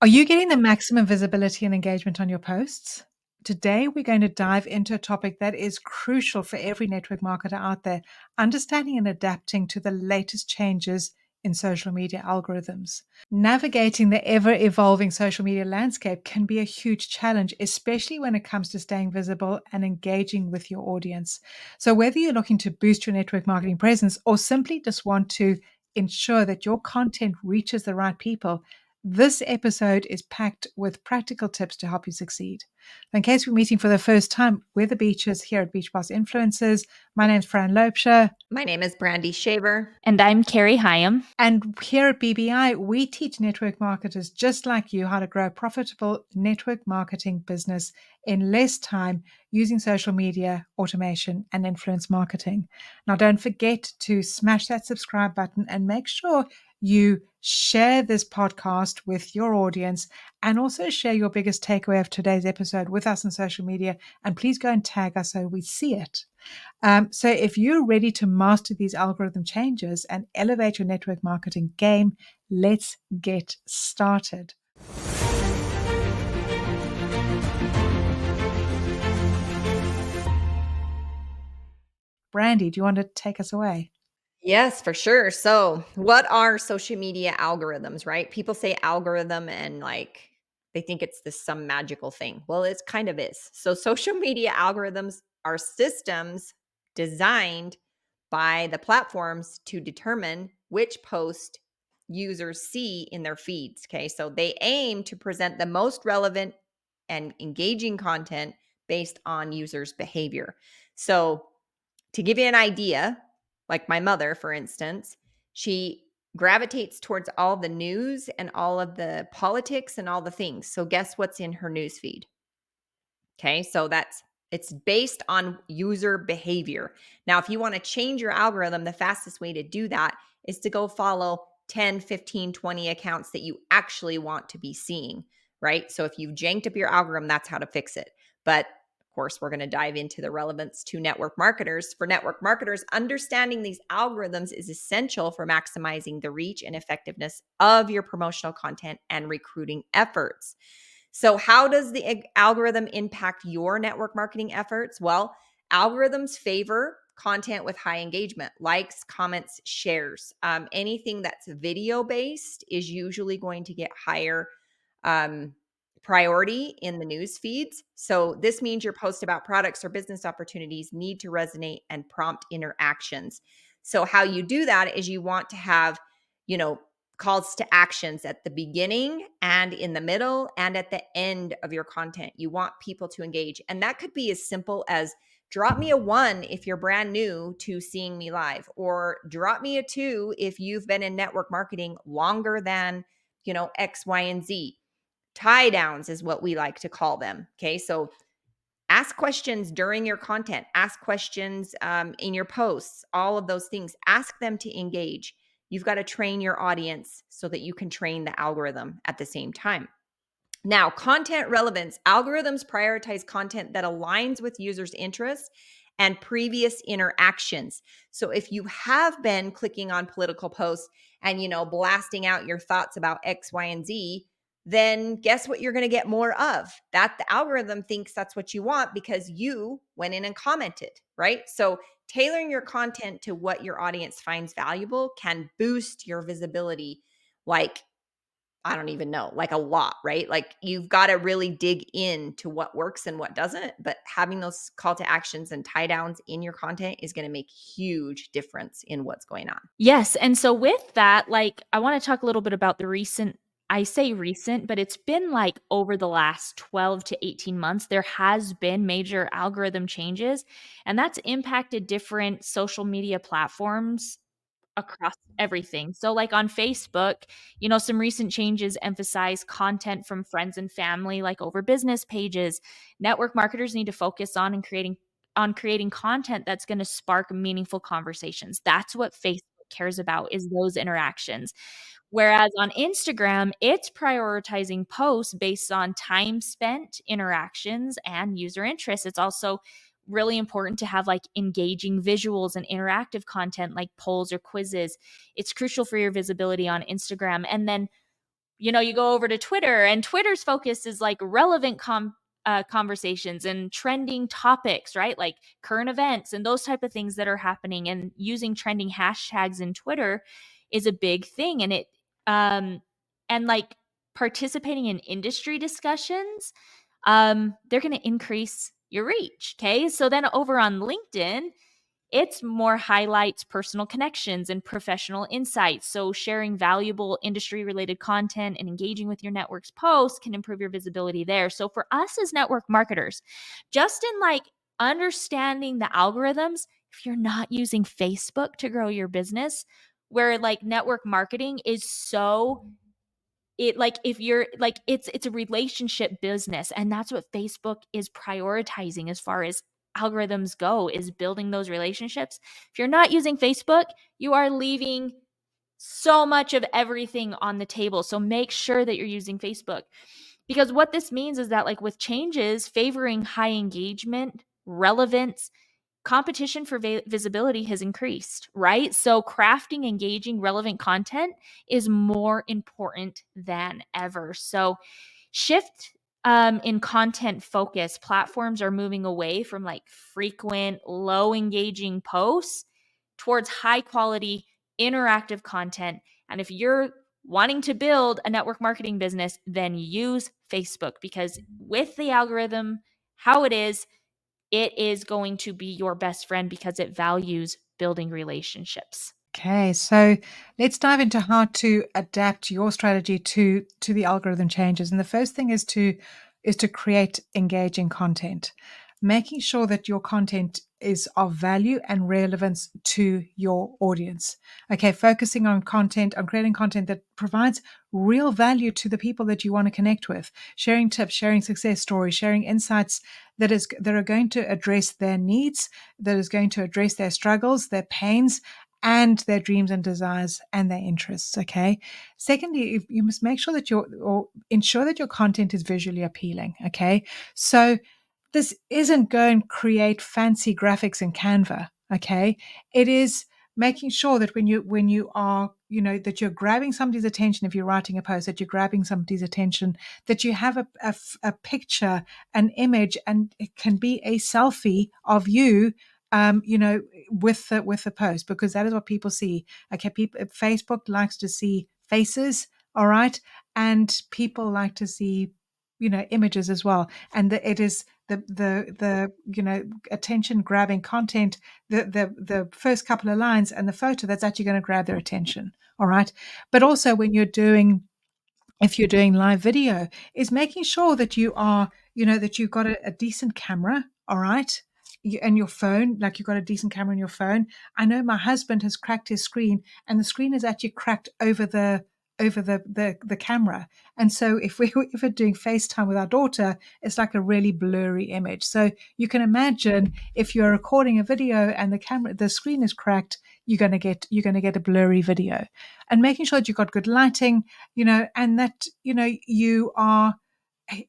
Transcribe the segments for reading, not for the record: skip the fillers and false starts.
Are you getting the maximum visibility and engagement on your posts? Today, we're going to dive into a topic that is crucial for every network marketer out there, understanding and adapting to the latest changes in social media algorithms. Navigating the ever evolving social media landscape can be a huge challenge, especially when it comes to staying visible and engaging with your audience. So, whether you're looking to boost your network marketing presence or simply just want to ensure that your content reaches the right people, this episode is packed with practical tips to help you succeed. In case we're meeting for the first time, we're the Beaches here at Beach Boss Influencers. My name's Fran Lopesha. My name is Brandy Shaver. And I'm Carrie Hyam. And here at BBI, we teach network marketers just like you how to grow a profitable network marketing business in less time using social media, automation, and influence marketing. Now, don't forget to smash that subscribe button and make sure you share this podcast with your audience, and also share your biggest takeaway of today's episode with us on social media. And please go and tag us so we see it. So if you're ready to master these algorithm changes and elevate your network marketing game, let's get started. Brandy, do you want to take us away? Yes, for sure. So, what are social media algorithms, right? People say algorithm and like they think it's this some magical thing. Well, it kind of is. So, social media algorithms are systems designed by the platforms to determine which post users see in their feeds. Okay. So, they aim to present the most relevant and engaging content based on users' behavior. So, to give you an idea, like my mother, for instance, she gravitates towards all the news and all of the politics and all the things. So guess what's in her news feed? Okay, so it's based on user behavior. Now, if you want to change your algorithm, the fastest way to do that is to go follow 10, 15, 20 accounts that you actually want to be seeing, right? So if you've janked up your algorithm, that's how to fix it. But of course, we're going to dive into the relevance to network marketers. For network marketers, understanding these algorithms is essential for maximizing the reach and effectiveness of your promotional content and recruiting efforts. So, how does the algorithm impact your network marketing efforts? Well, algorithms favor content with high engagement, likes, comments, shares. Anything that's video based is usually going to get higher priority in the news feeds. So this means your post about products or business opportunities need to resonate and prompt interactions. So how you do that is you want to have, calls to actions at the beginning and in the middle and at the end of your content. You want people to engage. And that could be as simple as drop me a 1 if you're brand new to seeing me live, or drop me a 2 if you've been in network marketing longer than, X, Y, and Z. Tie downs is what we like to call them. Okay. So ask questions during your content, ask questions in your posts, all of those things. Ask them to engage. You've got to train your audience so that you can train the algorithm at the same time. Now, content relevance. Algorithms prioritize content that aligns with users' interests and previous interactions. So if you have been clicking on political posts and, blasting out your thoughts about X, Y, and Z, then guess what you're going to get more of? That the algorithm thinks that's what you want because you went in and commented, right? So tailoring your content to what your audience finds valuable can boost your visibility, like, I don't even know, like a lot, right? Like you've got to really dig into what works and what doesn't, but having those call to actions and tie downs in your content is going to make huge difference in what's going on. Yes. And so with that, I want to talk a little bit about I say recent, but it's been like over the last 12 to 18 months, there has been major algorithm changes, and that's impacted different social media platforms across everything. So like on Facebook, some recent changes emphasize content from friends and family, like over business pages. Network marketers need to focus on creating content that's going to spark meaningful conversations. That's what Facebook cares about, is those interactions. Whereas on Instagram, it's prioritizing posts based on time spent, interactions, and user interest. It's also really important to have like engaging visuals and interactive content like polls or quizzes. It's crucial for your visibility on Instagram. And then you go over to Twitter, and Twitter's focus is like relevant conversations and trending topics, right? Like current events and those type of things that are happening, and using trending hashtags in Twitter is a big thing. And and like participating in industry discussions, they're going to increase your reach. Okay. So then over on LinkedIn, it's more highlights personal connections and professional insights. So sharing valuable industry related content and engaging with your network's posts can improve your visibility there. So for us as network marketers, just in like understanding the algorithms, if you're not using Facebook to grow your business, where like network marketing is so, it like, if you're like, it's a relationship business, and that's what Facebook is prioritizing as far as algorithms go, is building those relationships. If you're not using Facebook, you are leaving so much of everything on the table. So make sure that you're using Facebook, because what this means is that like with changes favoring high engagement, relevance, competition for visibility has increased, right? So crafting engaging, relevant content is more important than ever. So shift in content focus. Platforms are moving away from like frequent, low engaging posts towards high quality, interactive content. And if you're wanting to build a network marketing business, then use Facebook, because with the algorithm, how it is going to be your best friend because it values building relationships. Okay, so let's dive into how to adapt your strategy to the algorithm changes. And the first thing is to create engaging content, making sure that your content is of value and relevance to your audience. Okay, focusing on content, on creating content that provides real value to the people that you want to connect with, sharing tips, sharing success stories, sharing insights that are going to address their needs, that is going to address their struggles, their pains, and their dreams and desires and their interests. Okay. Secondly, you must make sure that or ensure that your content is visually appealing. Okay. So this isn't go and create fancy graphics in Canva. Okay. It is making sure that when you are, that you're grabbing somebody's attention, if you're writing a post, that you're grabbing somebody's attention, that you have a picture, an image, and it can be a selfie of you, with the post, because that is what people see. Okay, Facebook likes to see faces, all right, and people like to see, images as well, and it is the attention grabbing content, the first couple of lines and the photo that's actually going to grab their attention, all right. But also when if you're doing live video, is making sure that you are, that you've got a decent camera, all right, and your phone, like you've got a decent camera in your phone. I know my husband has cracked his screen, and the screen is actually cracked over the camera. And so if we're doing FaceTime with our daughter, it's like a really blurry image. So you can imagine if you're recording a video and the screen is cracked, you're going to get a blurry video. And making sure that you've got good lighting, and that,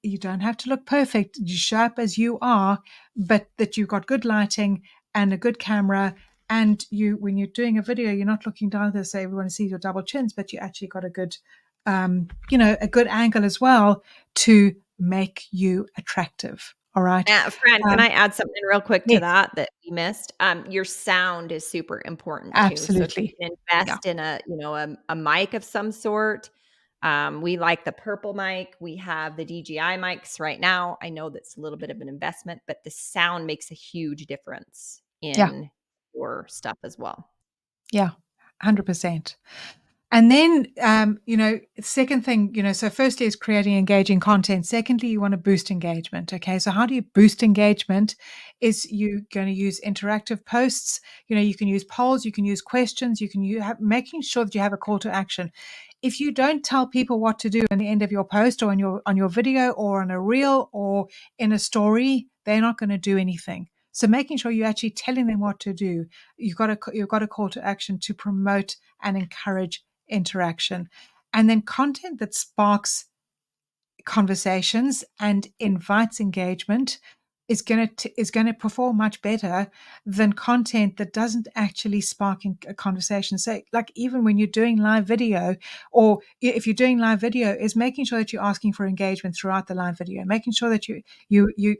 you don't have to look perfect, you show up as you are, but that you've got good lighting and a good camera. And when you're doing a video, you're not looking down there so everyone sees your double chins, but you actually got a good, a good angle as well to make you attractive. All right. Yeah, Fran, can I add something real quick to Yes, that we missed? Your sound is super important too. So if you absolutely. can Yeah. invest in a mic of some sort, we like the purple mic. We have the DJI mics right now. I know that's a little bit of an investment, but the sound makes a huge difference Yeah. in your stuff as well. Yeah. 100%. And then, second thing, so firstly is creating engaging content. Secondly, you want to boost engagement. Okay. So how do you boost engagement? Is you going to use interactive posts? You can use polls, you can use questions, making sure that you have a call to action. If you don't tell people what to do at the end of your post or on your video or on a reel or in a story, they're not going to do anything. So making sure you're actually telling them what to do. You've got a call to action to promote and encourage interaction. And then content that sparks conversations and invites engagement is going to perform much better than content that doesn't actually spark a conversation. So, like, even when you're doing live video, or if you're doing live video, is making sure that you're asking for engagement throughout the live video, making sure that you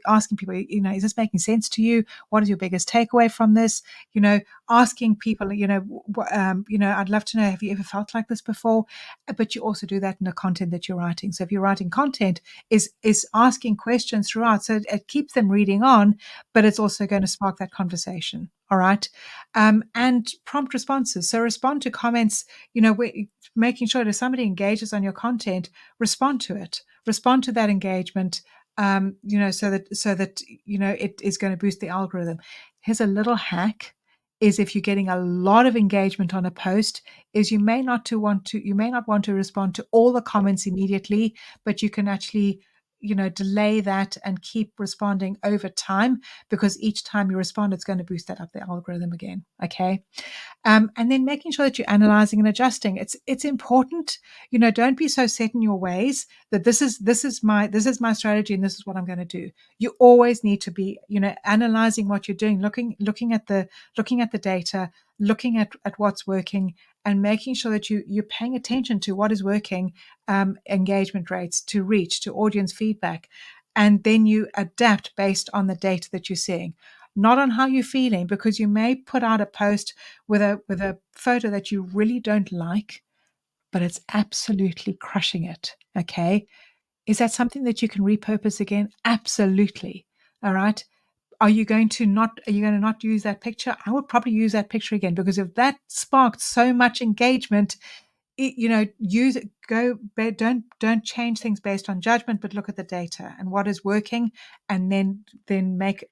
asking people, is this making sense to you? What is your biggest takeaway from this? Asking people, I'd love to know, have you ever felt like this before? But you also do that in the content that you're writing. So if you're writing content, is asking questions throughout, so it keeps them reading on, but it's also going to spark that conversation. All right. And prompt responses. So respond to comments, making sure that if somebody engages on your content, respond to it, respond to that engagement, so that it is going to boost the algorithm. Here's a little hack: is if you're getting a lot of engagement on a post, is you may not want to respond to all the comments immediately, but you can actually delay that and keep responding over time, because each time you respond, it's going to boost that up the algorithm again. Okay. And then making sure that you're analyzing and adjusting. It's important. Don't be so set in your ways that this is my strategy and this is what I'm going to do. You always need to be analyzing what you're doing, looking at the data, looking at what's working, and making sure that you're paying attention to what is working, engagement rates, to reach, to audience feedback, and then you adapt based on the data that you're seeing, not on how you're feeling, because you may put out a post with a photo that you really don't like, but it's absolutely crushing it. Okay. Is that something that you can repurpose again? Absolutely. All right. Are you going to not use that picture? I would probably use that picture again, because if that sparked so much engagement, use it. Don't change things based on judgment, but look at the data and what is working, and then make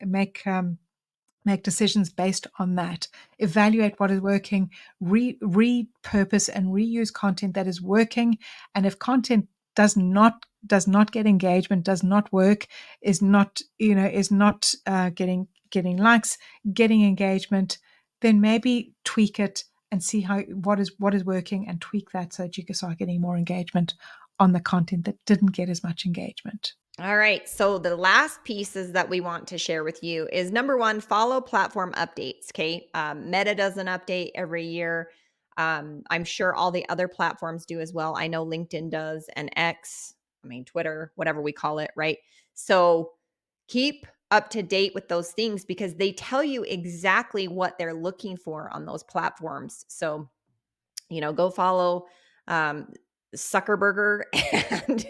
decisions based on that. Evaluate what is working, repurpose and reuse content that is working. And if content does not get engagement, does not work, is not getting likes, getting engagement, then maybe tweak it and see what is working, and tweak that so that you can start getting more engagement on the content that didn't get as much engagement. All right. So the last pieces that we want to share with you is, number one, follow platform updates. Okay. Meta does an update every year. I'm sure all the other platforms do as well. I know LinkedIn does, and Twitter, whatever we call it. Right. So keep up to date with those things, because they tell you exactly what they're looking for on those platforms. So, go follow, Zuckerberger and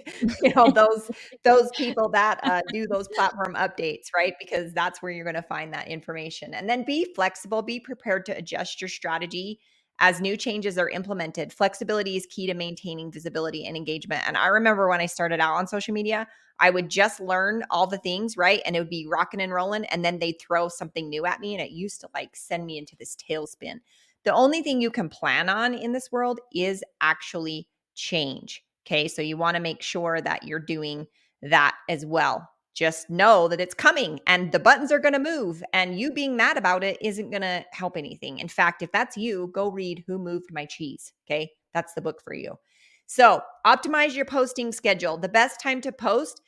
those people that do those platform updates, right? Because that's where you're going to find that information. And then be flexible, be prepared to adjust your strategy as new changes are implemented. Flexibility is key to maintaining visibility and engagement. And I remember when I started out on social media, I would just learn all the things, right? And it would be rocking and rolling, and then they'd throw something new at me, and it used to send me into this tailspin. The only thing you can plan on in this world is actually change. Okay. So you want to make sure that you're doing that as well. Just know that it's coming and the buttons are going to move, and you being mad about it isn't going to help anything. In fact, if that's you, go read Who Moved My Cheese. Okay. That's the book for you. So optimize your posting schedule. The best time to post,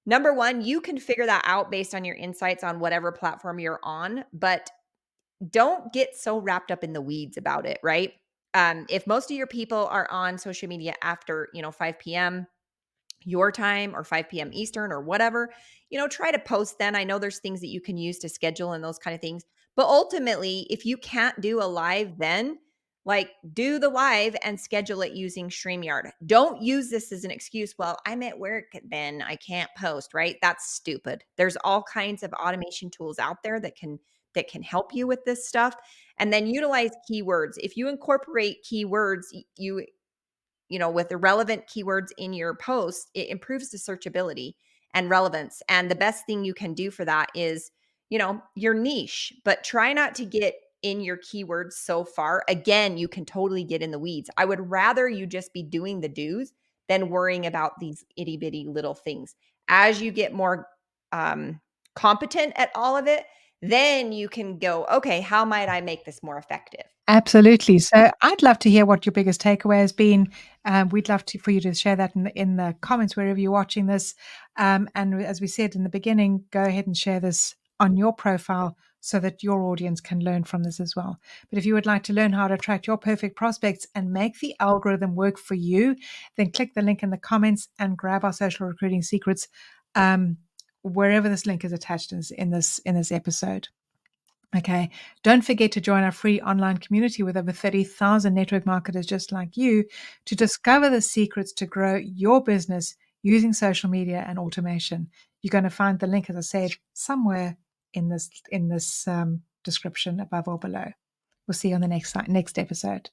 number one, you can figure that out based on your insights on whatever platform you're on, but don't get so wrapped up in the weeds about it, right? If most of your people are on social media after, 5 p.m. your time, or 5 p.m. Eastern, or whatever, try to post then. I know there's things that you can use to schedule and those kind of things. But ultimately, if you can't do a live then, do the live and schedule it using StreamYard. Don't use this as an excuse. Well, I'm at work then, I can't post, right? That's stupid. There's all kinds of automation tools out there that can help you with this stuff. And then utilize keywords. If you incorporate keywords, with the relevant keywords in your post, it improves the searchability and relevance. And the best thing you can do for that is, your niche, but try not to get in your keywords so far. Again, you can totally get in the weeds. I would rather you just be doing the do's than worrying about these itty bitty little things. As you get more competent at all of it, then you can go, okay, how might I make this more effective? Absolutely. So I'd love to hear what your biggest takeaway has been. We'd love for you to share that in the comments wherever you're watching this. And as we said in the beginning, go ahead and share this on your profile so that your audience can learn from this as well. But if you would like to learn how to attract your perfect prospects and make the algorithm work for you, then click the link in the comments and grab our social recruiting secrets wherever this link is attached in this episode. Okay. Don't forget to join our free online community with over 30,000 network marketers just like you to discover the secrets to grow your business using social media and automation. You're going to find the link, as I said, somewhere in this description above or below. We'll see you on the next episode.